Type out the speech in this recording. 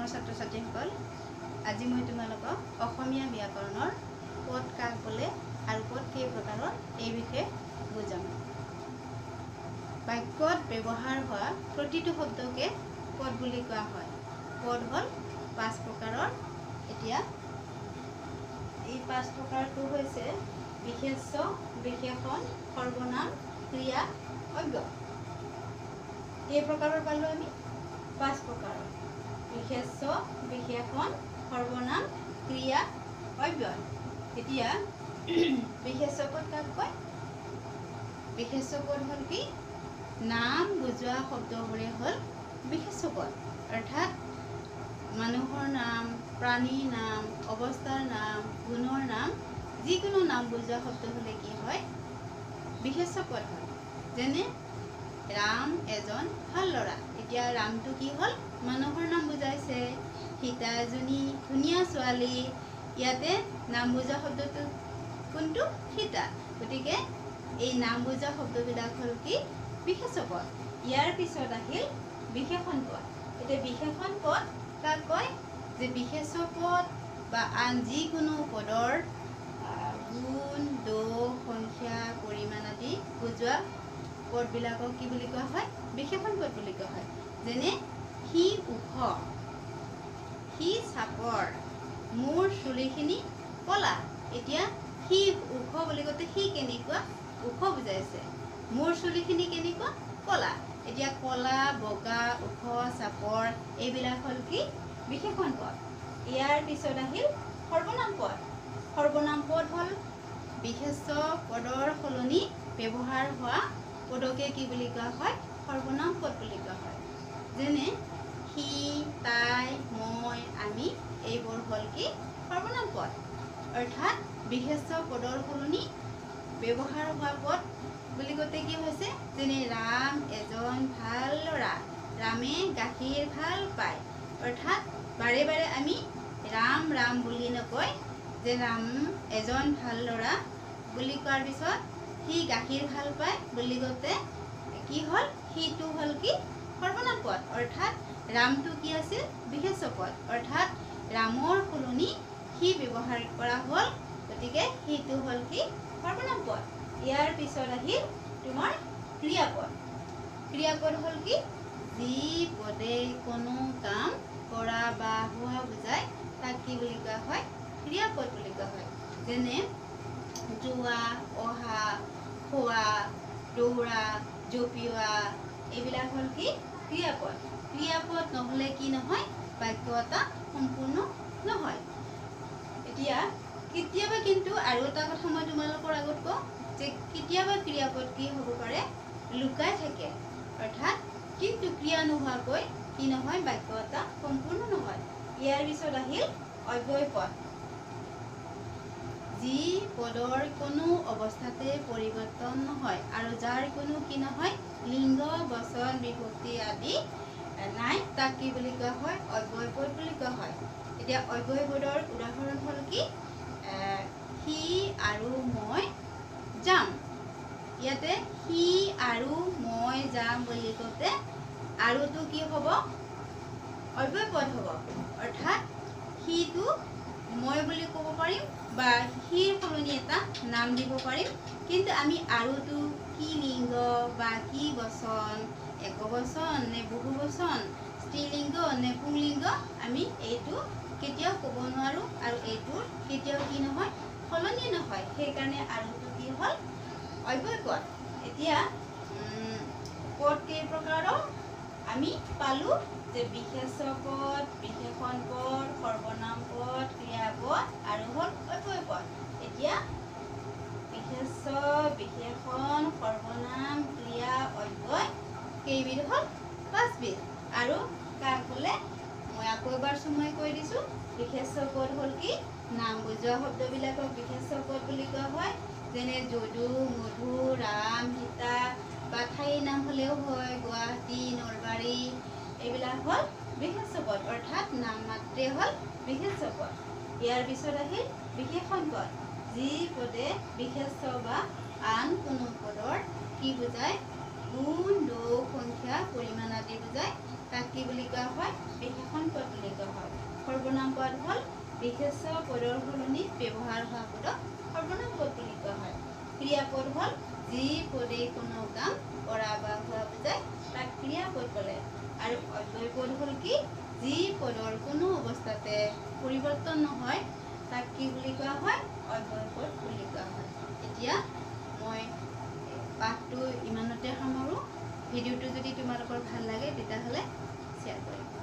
ডাঙৰ ছাত্ৰ ছাত্ৰীসকল আজি মই তোমালোকক অসমীয়া ব্যাকৰণৰ পদ কাক বোলে আৰু পদ কেই প্ৰকাৰৰ এই বিষয়ে বুজাম। বাক্যত ব্যৱহাৰ হোৱা প্ৰতিটো শব্দকে পদ বুলি কোৱা হয়। পদ হ'ল 5 প্ৰকাৰৰ। এতিয়া এই 5 প্ৰকাৰটো হৈছে বিশেষ্য, বিশেষণ, সৰ্বনাম, ক্ৰিয়া, অব্যয়। এই প্ৰকাৰৰ পালো আমি 5 প্ৰকাৰৰ: বিশেষ্য, বিশেষণ, সৰ্বনাম, ক্ৰিয়া, অব্যয়। এতিয়া বিশেষ্য পদ কাক কয়? বিশেষ্য পদ হ'ল কি? নাম বুজোৱা শব্দবোৰে হ'ল বিশেষ্য পদ। অৰ্থাৎ মানুহৰ নাম, প্ৰাণীৰ নাম, অৱস্থাৰ নাম, গুণৰ নাম, যিকোনো নাম বুজোৱা শব্দ হ'লে কি হয়? বিশেষ্য পদ হয়। যেনে ৰাম এজন ভাল ল'ৰা। এতিয়া ৰামটো কি হ'ল? মানুহৰ নাম বুজাইছে। সীতা এজনী ধুনীয়া ছোৱালী। ইয়াতে নাম বুজোৱা শব্দটো কোনটো? সীতা। গতিকে এই নাম বুজোৱা শব্দবিলাক হ'ল কি? বিশেষ্য পদ। ইয়াৰ পিছত আহিল বিশেষণ পদ। এতিয়া বিশেষণ পদ কাক কয়? যে বিশেষ্য পদ বা আন যিকোনো পদৰ গুণ, দোষ, সংখ্যা, পৰিমাণ আদি বুজোৱা পদবিলাকক কি বুলি কোৱা হয়? বিশেষণ পদ বুলি কোৱা হয়। যেনে সি ওখ, সি চাপৰ, মোৰ চুলিখিনি ক'লা। এতিয়া সি ওখ বুলি কওঁতে সি কেনেকুৱা? ওখ বুজাইছে। মোৰ চুলিখিনি কেনেকুৱা? ক'লা। এতিয়া ক'লা, বগা, ওখ, চাপৰ এইবিলাক হ'ল কি? বিশেষণ পদ। ইয়াৰ পিছত আহিল সৰ্বনাম পদ। সৰ্বনাম পদ হ'ল বিশেষ্য পদৰ সলনি ব্যৱহাৰ হোৱা পদকে কি বুলি কোৱা হয়? সৰ্বনাম পদ বুলি কোৱা হয়। যেনে সি, তাই, মই, আমি এইবোৰ হ'ল কি? সৰ্বনাম পদ। অৰ্থাৎ বিশেষ্য পদৰ সলনি ব্যৱহাৰ হোৱা পদ বুলি কওঁতে কি হৈছে? যেনে ৰাম এজন ভাল ল'ৰা। ৰামে গাখীৰ ভাল পায়। অৰ্থাৎ বাৰে বাৰে আমি ৰাম ৰাম বুলি নকৈ যে ৰাম এজন ভাল ল'ৰা বুলি কোৱাৰ পিছত সি গাখীৰ ভাল পায় বুলি কওঁতে কি হ'ল? সিটো হ'ল কি? সৰ্বনাম পদ। অৰ্থাৎ ৰামটো কি আছিল? বিশেষ্য পদ। অৰ্থাৎ ৰামৰ সলনি সি ব্যৱহাৰ কৰা হ'ল। গতিকে সিটো হ'ল কি? সৰ্বনাম পদ। ইয়াৰ পিছত আহিল তোমাৰ ক্ৰিয়াপদ। ক্ৰিয়াপদ হ'ল কি? যি পদে কোনো কাম কৰা বা হোৱা বুজায় তাক কি বুলি কোৱা হয়? ক্ৰিয়াপদ বুলি কোৱা হয়। যেনে যোৱা, অহা, খোৱা, দৌৰা, জঁপিওৱা এইবিলাক হ'ল কি? ক্ৰিয়াপদ। ক্ৰিয়াপদ নহ'লে কি নহয়? বাক্য এটা সম্পূৰ্ণ নহয়। এতিয়া কেতিয়াবা কিন্তু আৰু এটা কথা মই তোমালোকৰ আগত কওঁ যে কেতিয়াবা ক্ৰিয়াপদ কি হ'ব পাৰে? লুকাই থাকে। অৰ্থাৎ কিন্তু ক্ৰিয়া নোহোৱাকৈ কি নহয়? বাক্য এটা সম্পূৰ্ণ নহয়। ইয়াৰ পিছত আহিল অব্যয় পদ। যি পদৰ কোনো অৱস্থাতে পৰিৱৰ্তন নহয় আৰু যাৰ কোনো কি নহয়? লিংগ, বচন, বিভক্তি আদি নাই, তাক কি বুলি কোৱা হয়? অব্যয় পদ বুলি কোৱা হয়। এতিয়া অব্যয় পদৰ উদাহৰণ হ'ল কি? সি আৰু মই যাম। ইয়াতে সি আৰু মই যাম বুলি কওঁতে আৰুটো কি হ'ব? অব্যয় পদ হ'ব। অৰ্থাৎ সিটো মই বুলি ক'ব পাৰিম বা সিৰ সলনি এটা নাম দিব পাৰিম। কিন্তু আমি আৰুটো কি লিংগ বা কি বচন, একবচন নে বহুবচন, স্ত্ৰীলিংগ নে পুংলিংগ আমি এইটো কেতিয়াও ক'ব নোৱাৰোঁ আৰু এইটোৰ কেতিয়াও কি নহয়? সলনি নহয়। সেইকাৰণে আৰুটো কি হ'ল? অব্যয় পদ। এতিয়া পদ কেই প্ৰকাৰৰ আমি পালোঁ যে বিশেষ্য পদ, বিশেষণ পদ, সৰ্বনাম পদ, ক্ৰিয়াপদ আৰু হ'ল অব্যয় পদ। এতিয়া বিশেষ্য, বিশেষণ, সৰ্বনাম, ক্ৰিয়া, অব্যয় কেইবিধ হ'ল? 5 বিধ। আৰু কাক বোলে? মই আকৌ এবাৰ চমুৱাই কৈ দিছোঁ। বিশেষ্য পদ হ'ল কি? নাম বুজোৱা শব্দবিলাকক বিশেষ্য পদ বুলি কোৱা হয়। যেনে যদু, মধু, ৰাম, সীতা বা ঠাইৰ নাম হ'লেও হয়। গুৱাহাটী, নলবাৰী এইবিলাক হ'ল বিশেষ্য পদ। অৰ্থাৎ নাম মাত্ৰে হ'ল বিশেষ্য পদ। ইয়াৰ পিছত আহিল বিশেষণ পদ। যি পদে বিশেষ্য বা আন কোনো পদৰ কি বুজায়? গুণ, দোষ, সংখ্যা, পৰিমাণ আদি বুজায় তাক কি বুলি কোৱা কোৱা হয়, বিশেষণ পদ বুলি কোৱা হয়। সৰ্বনাম পদ হ'ল বিশেষ্য পদৰ সলনি ব্যৱহাৰ হোৱা পদক সৰ্বনাম পদ বুলি কোৱা হয়। ক্ৰিয়াপদ হ'ল যি পদে কোনো কাম কৰা বা হোৱা বুজায় তাক ক্ৰিয়াপদ বোলে। আৰু অব্যয় পদ হ'ল কি, যি পদৰ কোনো অৱস্থাতে পৰিৱৰ্তন নহয় তাক কি বুলি কোৱা হয়, অব্যয় পদ বুলি কোৱা হয়। এতিয়া মই পাঠটো ইমানতে সামৰোঁ। ভিডিঅ'টো যদি তোমালোকৰ ভাল লাগে তেতিয়াহ'লে শ্বেয়াৰ কৰিবা।